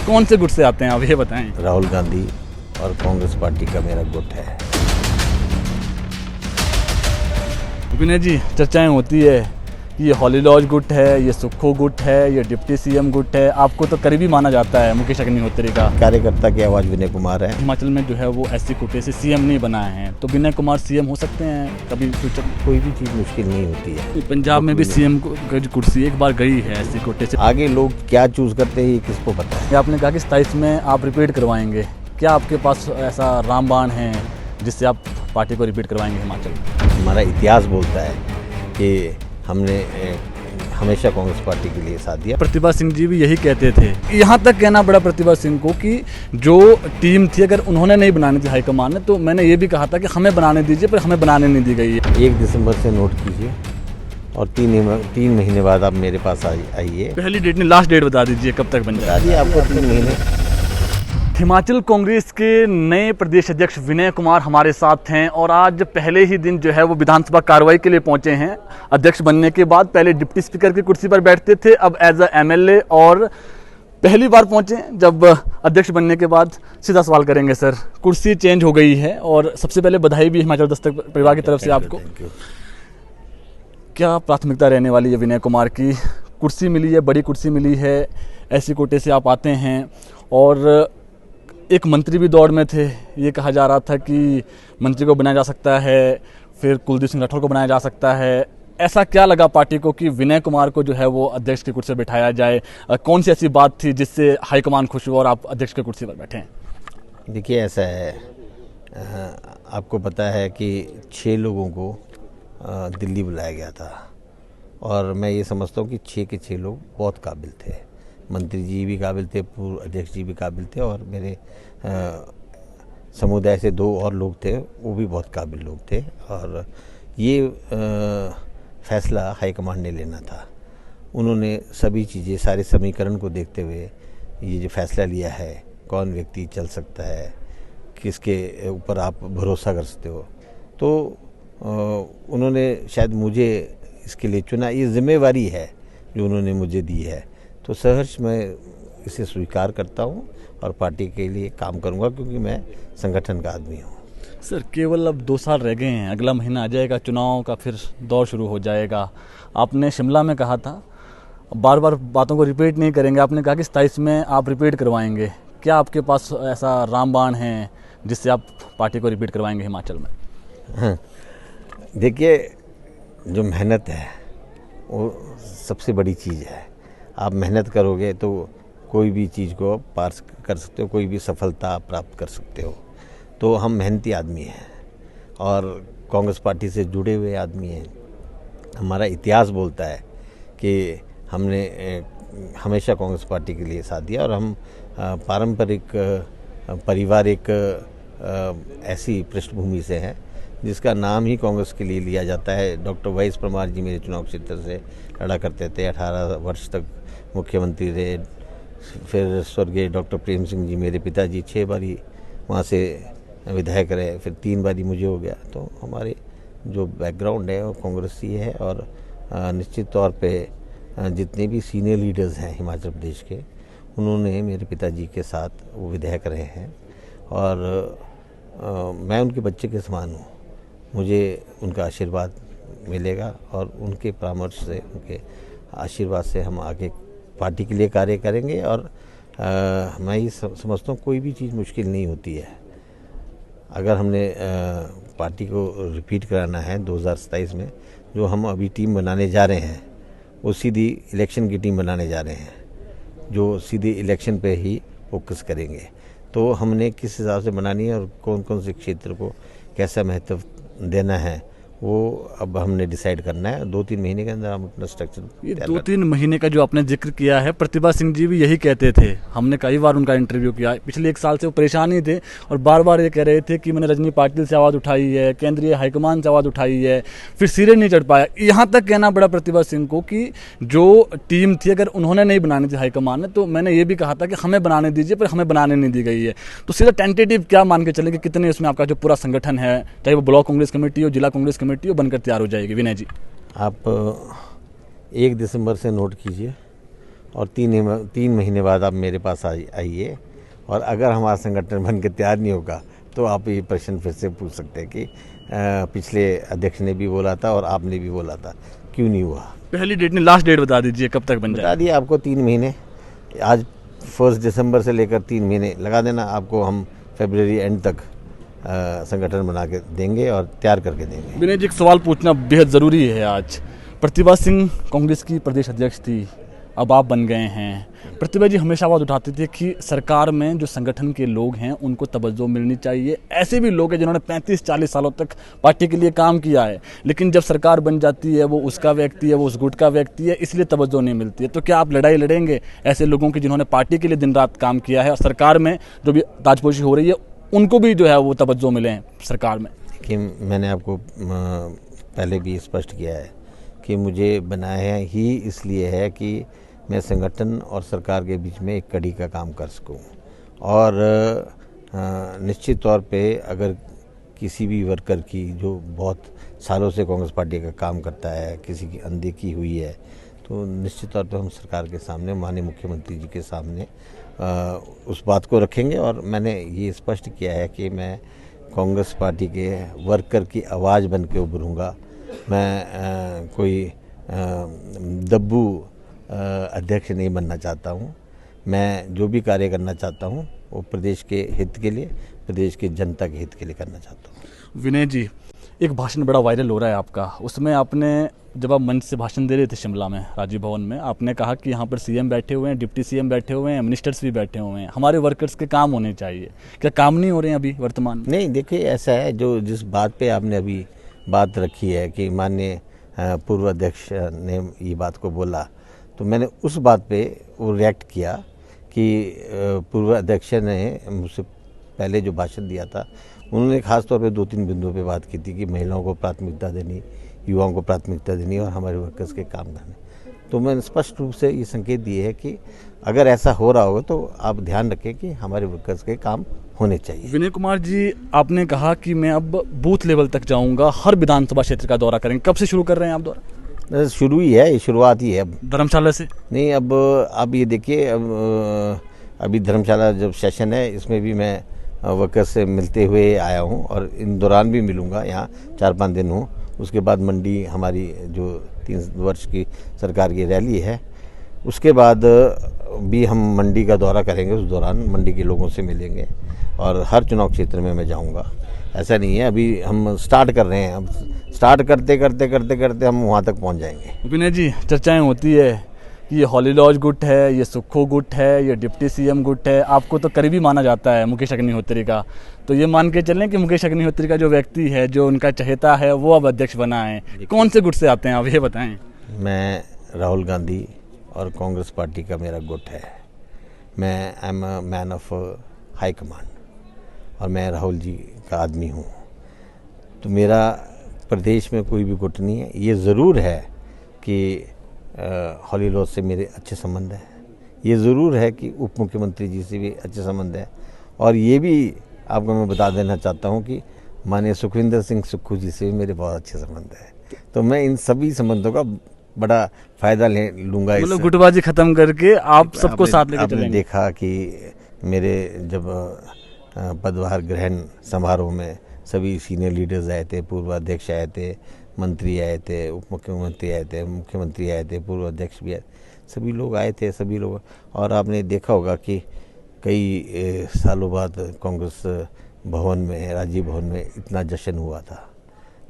कौन से गुट से आते हैं आप ये बताएं। राहुल गांधी और कांग्रेस पार्टी का मेरा गुट है। विनय जी, चर्चाएं होती है कि ये हॉलीलॉज गुट है, ये सुक्खू गुट है, ये डिप्टी सीएम गुट है। आपको तो करीबी माना जाता है मुकेश अग्निहोत्री का। कार्यकर्ता की आवाज़ विनय कुमार है। हिमाचल में जो है वो एससी कोटे से सीएम नहीं बनाए हैं, तो विनय कुमार सीएम हो सकते हैं कभी फ्यूचर में? कोई भी चीज़ मुश्किल नहीं होती है। पंजाब में भी सीएम की कुर्सी एक बार गई है एससी कोटे से। आगे लोग क्या चूज़ करते हैं ये किसको पता है। आपने कहा कि 27 में आप रिपीट करवाएंगे, क्या आपके पास ऐसा रामबाण है जिससे आप पार्टी को रिपीट करवाएंगे हिमाचल में? हमारा इतिहास बोलता है कि हमने हमेशा कांग्रेस पार्टी के लिए साथ दिया। प्रतिभा सिंह जी भी यही कहते थे। यहाँ तक कहना पड़ा प्रतिभा सिंह को कि जो टीम थी अगर उन्होंने नहीं बनानी थी हाईकमान ने, तो मैंने ये भी कहा था कि हमें बनाने दीजिए, पर हमें बनाने नहीं दी गई है। 1 दिसंबर से नोट कीजिए और 3 महीने बाद आप मेरे पास आइए। पहली डेट नहीं, लास्ट डेट बता दीजिए कब तक बन जाए। बताइए आपको 3 महीने। हिमाचल कांग्रेस के नए प्रदेश अध्यक्ष विनय कुमार हमारे साथ हैं और आज पहले ही दिन जो है वो विधानसभा कार्रवाई के लिए पहुंचे हैं। अध्यक्ष बनने के बाद पहले डिप्टी स्पीकर की कुर्सी पर बैठते थे, अब एज अ एमएलए, और पहली बार पहुंचे जब अध्यक्ष बनने के बाद। सीधा सवाल करेंगे सर, कुर्सी चेंज हो गई है और सबसे पहले बधाई भी हिमाचल दस्तक परिवार की तरफ से आपको। क्या प्राथमिकता रहने वाली है विनय कुमार की? कुर्सी मिली है, बड़ी कुर्सी मिली है, ऐसी कोटे से आप आते हैं और एक मंत्री भी दौड़ में थे। ये कहा जा रहा था कि मंत्री को बनाया जा सकता है, फिर कुलदीप सिंह राठौर को बनाया जा सकता है। ऐसा क्या लगा पार्टी को कि विनय कुमार को जो है वो अध्यक्ष की कुर्सी पर बैठाया जाए? कौन सी ऐसी बात थी जिससे हाईकमान खुश हुआ और आप अध्यक्ष की कुर्सी पर बैठे हैं? देखिए ऐसा है, आपको पता है कि 6 लोगों को दिल्ली बुलाया गया था और मैं ये समझता हूँ कि 6 के 6 लोग बहुत काबिल थे। मंत्री जी भी काबिल थे, पूर्व अध्यक्ष जी भी काबिल थे और मेरे समुदाय से 2 और लोग थे, वो भी बहुत काबिल लोग थे। और ये फैसला हाईकमान ने लेना था। उन्होंने सभी चीज़ें, सारे समीकरण को देखते हुए ये जो फैसला लिया है, कौन व्यक्ति चल सकता है, किसके ऊपर आप भरोसा कर सकते हो, तो उन्होंने शायद मुझे इसके लिए चुना। ये जिम्मेवारी है जो उन्होंने मुझे दी है, तो सहर्ष मैं इसे स्वीकार करता हूँ और पार्टी के लिए काम करूँगा, क्योंकि मैं संगठन का आदमी हूँ। सर, केवल अब 2 साल रह गए हैं, अगला महीना आ जाएगा चुनाव का, फिर दौर शुरू हो जाएगा। आपने शिमला में कहा था, बार बार बातों को रिपीट नहीं करेंगे, आपने कहा कि 27 में आप रिपीट करवाएंगे। क्या आपके पास ऐसा रामबाण है जिससे आप पार्टी को रिपीट करवाएंगे हिमाचल में? हाँ, देखिए जो मेहनत है वो सबसे बड़ी चीज़ है। आप मेहनत करोगे तो कोई भी चीज़ को पार कर सकते हो, कोई भी सफलता प्राप्त कर सकते हो। तो हम मेहनती आदमी हैं और कांग्रेस पार्टी से जुड़े हुए आदमी हैं। हमारा इतिहास बोलता है कि हमने हमेशा कांग्रेस पार्टी के लिए साथ दिया और हम पारंपरिक पारिवारिक ऐसी पृष्ठभूमि से हैं जिसका नाम ही कांग्रेस के लिए लिया जाता है। डॉक्टर वाईएस परमार जी मेरे चुनाव क्षेत्र से लड़ा करते थे, 18 वर्ष तक मुख्यमंत्री रहे। फिर स्वर्गीय डॉक्टर प्रेम सिंह जी मेरे पिताजी 6 बारी वहाँ से विधायक रहे, फिर 3 बारी मुझे हो गया। तो हमारे जो बैकग्राउंड है वो कांग्रेसी है और निश्चित तौर पे जितने भी सीनियर लीडर्स हैं हिमाचल प्रदेश के, उन्होंने मेरे पिताजी के साथ वो विधायक रहे हैं और मैं उनके बच्चे के समान हूँ। मुझे उनका आशीर्वाद मिलेगा और उनके परामर्श से, उनके आशीर्वाद से हम आगे पार्टी के लिए कार्य करेंगे। और मैं ये समझता हूँ कोई भी चीज़ मुश्किल नहीं होती है। अगर हमने पार्टी को रिपीट कराना है 2027 में, जो हम अभी टीम बनाने जा रहे हैं वो सीधी इलेक्शन की टीम बनाने जा रहे हैं, जो सीधे इलेक्शन पे ही फोकस करेंगे। तो हमने किस हिसाब से बनानी है और कौन कौन से क्षेत्र को कैसा महत्व देना है वो अब हमने डिसाइड करना है। 2-3 महीने के अंदर हम अपना स्ट्रक्चर। ये 2-3 महीने का जो आपने जिक्र किया है, प्रतिभा सिंह जी भी यही कहते थे। हमने कई बार उनका इंटरव्यू किया, पिछले 1 साल से वो परेशान ही थे और बार बार ये कह रहे थे कि मैंने रजनी पाटिल से आवाज़ उठाई है, केंद्रीय हाईकमान से आवाज़ उठाई है, फिर सिरे नहीं चढ़ पाया। यहाँ तक कहना पड़ा प्रतिभा सिंह को कि जो टीम थी अगर उन्होंने नहीं बनानी थी हाईकमान ने, तो मैंने ये भी कहा था कि हमें बनाने दीजिए, पर हमें बनाने नहीं दी गई है। तो सीधा टेंटेटिव क्या मान के चलें कि कितने उसमें आपका जो पूरा संगठन है, चाहे वो ब्लॉक कांग्रेस कमेटी हो, जिला कांग्रेस कमेटी हो, बनकर तैयार हो जाएगी? विनय जी, आप 1 दिसंबर से नोट कीजिए और 3 महीने बाद आप मेरे पास आइए, और अगर हमारा संगठन बन के तैयार नहीं होगा तो आप ये प्रश्न फिर से पूछ सकते हैं कि पिछले अध्यक्ष ने भी बोला था और आपने भी बोला था, क्यों नहीं हुआ। पहली डेट नहीं, लास्ट डेट बता दीजिए कब तक बन जाए। बता दिए आपको 3 महीने, आज 1 दिसंबर से लेकर 3 महीने लगा देना, आपको हम फरवरी एंड तक संगठन बना के देंगे और तैयार करके देंगे। विनय जी, एक सवाल पूछना बेहद ज़रूरी है आज। प्रतिभा सिंह कांग्रेस की प्रदेश अध्यक्ष थी, अब आप बन गए हैं। प्रतिभा जी हमेशा आवाज़ उठाते थे कि सरकार में जो संगठन के लोग हैं उनको तवज्जो मिलनी चाहिए। ऐसे भी लोग हैं जिन्होंने 35-40 सालों तक पार्टी के लिए काम किया है, लेकिन जब सरकार बन जाती है वो उसका व्यक्ति है, वो उस गुट का व्यक्ति है, इसलिए तवज्जो नहीं मिलती है। तो क्या आप लड़ाई लड़ेंगे ऐसे लोगों की जिन्होंने पार्टी के लिए दिन रात काम किया है और सरकार में जो भी ताजपोशी हो रही है उनको भी जो है वो तवज्जो मिले सरकार में? कि मैंने आपको पहले भी स्पष्ट किया है कि मुझे बनाया ही इसलिए है कि मैं संगठन और सरकार के बीच में एक कड़ी का काम कर सकूं, और निश्चित तौर पे अगर किसी भी वर्कर की जो बहुत सालों से कांग्रेस पार्टी का काम करता है, किसी की अनदेखी हुई है, तो निश्चित तौर पे हम सरकार के सामने, माननीय मुख्यमंत्री जी के सामने उस बात को रखेंगे। और मैंने ये स्पष्ट किया है कि मैं कांग्रेस पार्टी के वर्कर की आवाज़ बन के उभरूँगा। मैं कोई दब्बू अध्यक्ष नहीं बनना चाहता हूँ। मैं जो भी कार्य करना चाहता हूँ वो प्रदेश के हित के लिए, प्रदेश की जनता के हित के लिए करना चाहता हूँ। विनय जी, एक भाषण बड़ा वायरल हो रहा है आपका, उसमें आपने जब आप मंच से भाषण दे रहे थे शिमला में राजीव भवन में, आपने कहा कि यहाँ पर सीएम बैठे हुए हैं, डिप्टी सीएम बैठे हुए हैं, मिनिस्टर्स भी बैठे हुए हैं, हमारे वर्कर्स के काम होने चाहिए। क्या काम नहीं हो रहे हैं अभी वर्तमान में? नहीं, देखिए ऐसा है, जो जिस बात पे आपने अभी बात रखी है कि माननीय पूर्व अध्यक्ष ने ये बात को बोला, तो मैंने उस बात पे वो रिएक्ट किया कि पूर्व अध्यक्ष ने मुझसे पहले जो भाषण दिया था उन्होंने खास तौर पे 2-3 बिंदुओं पे बात की थी कि महिलाओं को प्राथमिकता देनी, युवाओं को प्राथमिकता देनी और हमारे वर्कर्स के काम करने। तो मैंने स्पष्ट रूप से ये संकेत दिए है कि अगर ऐसा हो रहा होगा तो आप ध्यान रखें कि हमारे वर्कर्स के काम होने चाहिए। विनय कुमार जी, आपने कहा कि मैं अब बूथ लेवल तक जाऊंगा, हर विधानसभा क्षेत्र का दौरा करेंगे। कब से शुरू कर रहे हैं आप दौरा? शुरू ही है, ये शुरुआत ही है। अब धर्मशाला से नहीं, अब ये देखिए, अभी धर्मशाला जब सेशन है इसमें भी मैं वर्कर्स से मिलते हुए आया हूँ और इन दौरान भी मिलूँगा। यहाँ 4-5 दिन हूँ। उसके बाद मंडी, हमारी जो 3 वर्ष की सरकार की रैली है, उसके बाद भी हम मंडी का दौरा करेंगे। उस दौरान मंडी के लोगों से मिलेंगे और हर चुनाव क्षेत्र में मैं जाऊँगा। ऐसा नहीं है, अभी हम स्टार्ट कर रहे हैं। अब स्टार्ट करते करते हम वहाँ तक पहुँच जाएंगे। विनय जी, चर्चाएं होती है कि ये हॉली लॉज गुट है, ये सुक्खू गुट है, ये डिप्टी सीएम गुट है। आपको तो करीबी माना जाता है मुकेश अग्निहोत्री का, तो ये मान के चलें कि मुकेश अग्निहोत्री का जो व्यक्ति है, जो उनका चहेता है, वो अब अध्यक्ष बना है। कौन से गुट से आते हैं आप ये बताएं? मैं राहुल गांधी और कांग्रेस पार्टी का मेरा गुट है। मैं I am a man of high command और मैं राहुल जी का आदमी हूँ। तो मेरा प्रदेश में कोई भी गुट नहीं है। ये ज़रूर है कि हॉली लॉज से मेरे अच्छे संबंध हैं। ये ज़रूर है कि उप मुख्यमंत्री जी से भी अच्छे संबंध है। और ये भी आपको मैं बता देना चाहता हूँ कि माननीय सुखविंदर सिंह सुक्खू जी से भी मेरे बहुत अच्छे संबंध हैं। तो मैं इन सभी संबंधों का बड़ा फ़ायदा ले लूँगा। मतलब गुटबाजी ख़त्म करके आप सबको साथ लेकर चलेंगे। आपने देखा कि मेरे जब पदभार ग्रहण समारोह में सभी सीनियर लीडर्स आए थे, पूर्व अध्यक्ष आए थे, मंत्री आए थे, उप मुख्यमंत्री आए थे, मुख्यमंत्री आए थे, पूर्व अध्यक्ष भी आए, सभी लोग आए थे, सभी लोग। और आपने देखा होगा कि कई सालों बाद कांग्रेस भवन में, राजीव भवन में इतना जश्न हुआ था,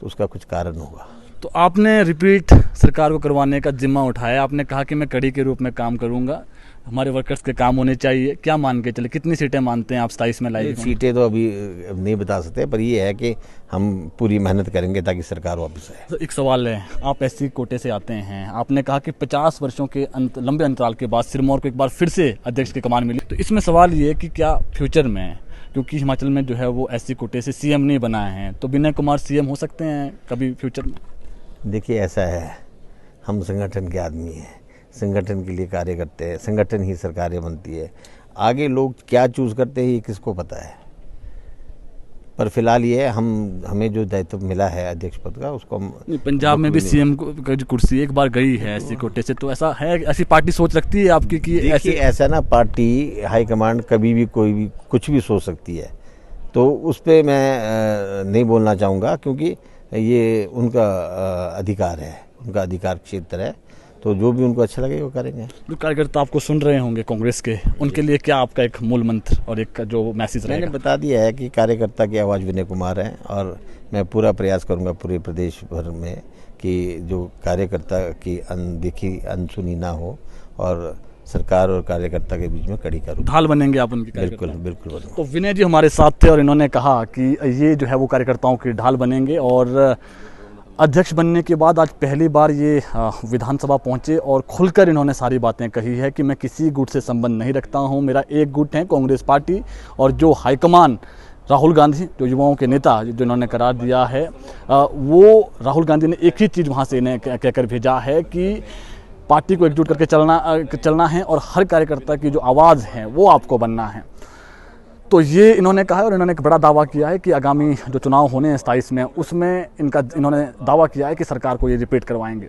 तो उसका कुछ कारण होगा। तो आपने रिपीट सरकार को करवाने का जिम्मा उठाया। आपने कहा कि मैं कड़ी के रूप में काम करूंगा, हमारे वर्कर्स के काम होने चाहिए। क्या मान के चले, कितनी सीटें मानते हैं आप 27 में लाएंगे? सीटें तो अभी नहीं बता सकते, पर ये है कि हम पूरी मेहनत करेंगे ताकि सरकार वापस आए। तो एक सवाल है, आप एससी कोटे से आते हैं, आपने कहा कि 50 वर्षों के लंबे अंतराल के बाद सिरमौर को एक बार फिर से अध्यक्ष की कमान मिली। तो इसमें सवाल ये कि क्या फ्यूचर में, क्योंकि हिमाचल में जो है वो एससी कोटे से सीएम नहीं बनाए हैं, तो विनय कुमार सीएम हो सकते हैं कभी फ्यूचर में? देखिए ऐसा है, हम संगठन के आदमी हैं, संगठन के लिए कार्य करते हैं, संगठन ही सरकारें बनती है। आगे लोग क्या चूज़ करते हैं ये किसको पता है, पर फिलहाल ये हमें जो दायित्व मिला है अध्यक्ष पद का उसको हम पंजाब में भी सीएम का जो कुर्सी एक बार गई है ऐसी कोटे से, तो ऐसा है, ऐसी पार्टी सोच रखती है आपकी कि देखिए ऐसा ना, पार्टी हाईकमांड कभी भी कोई भी कुछ भी सोच सकती है, तो उस पर मैं नहीं बोलना चाहूँगा क्योंकि ये उनका अधिकार है, उनका अधिकार क्षेत्र है, तो जो भी उनको अच्छा लगे वो करेंगे। जो कार्यकर्ता आपको सुन रहे होंगे कांग्रेस के, उनके लिए क्या आपका एक मूल मंत्र और एक जो मैसेज रहेगा? मैंने बता दिया है कि कार्यकर्ता की आवाज़ विनय कुमार है और मैं पूरा प्रयास करूंगा पूरे प्रदेश भर में कि जो कार्यकर्ता की अनदेखी अनसुनी ना हो और सरकार और कार्यकर्ता के बीच में कड़ी करूँ। ढाल बनेंगे आप उनके? बिल्कुल बिल्कुल बनूंगा। तो विनय जी हमारे साथ थे और इन्होंने कहा कि ये जो है वो कार्यकर्ताओं की ढाल बनेंगे और अध्यक्ष बनने के बाद आज पहली बार ये विधानसभा पहुंचे और खुलकर इन्होंने सारी बातें कही है कि मैं किसी गुट से संबंध नहीं रखता हूं, मेरा एक गुट है कांग्रेस पार्टी, और जो हाईकमान राहुल गांधी जो युवाओं के नेता जो इन्होंने करार दिया है वो राहुल गांधी ने एक ही चीज़ वहां से इन्हें कहकर भेजा है कि पार्टी को एकजुट करके चलना है और हर कार्यकर्ता की जो आवाज़ है वो आपको बनना है। तो ये इन्होंने कहा है और इन्होंने एक बड़ा दावा किया है कि आगामी जो चुनाव होने हैं 27 में, उसमें इन्होंने दावा किया है कि सरकार को ये रिपीट करवाएंगे।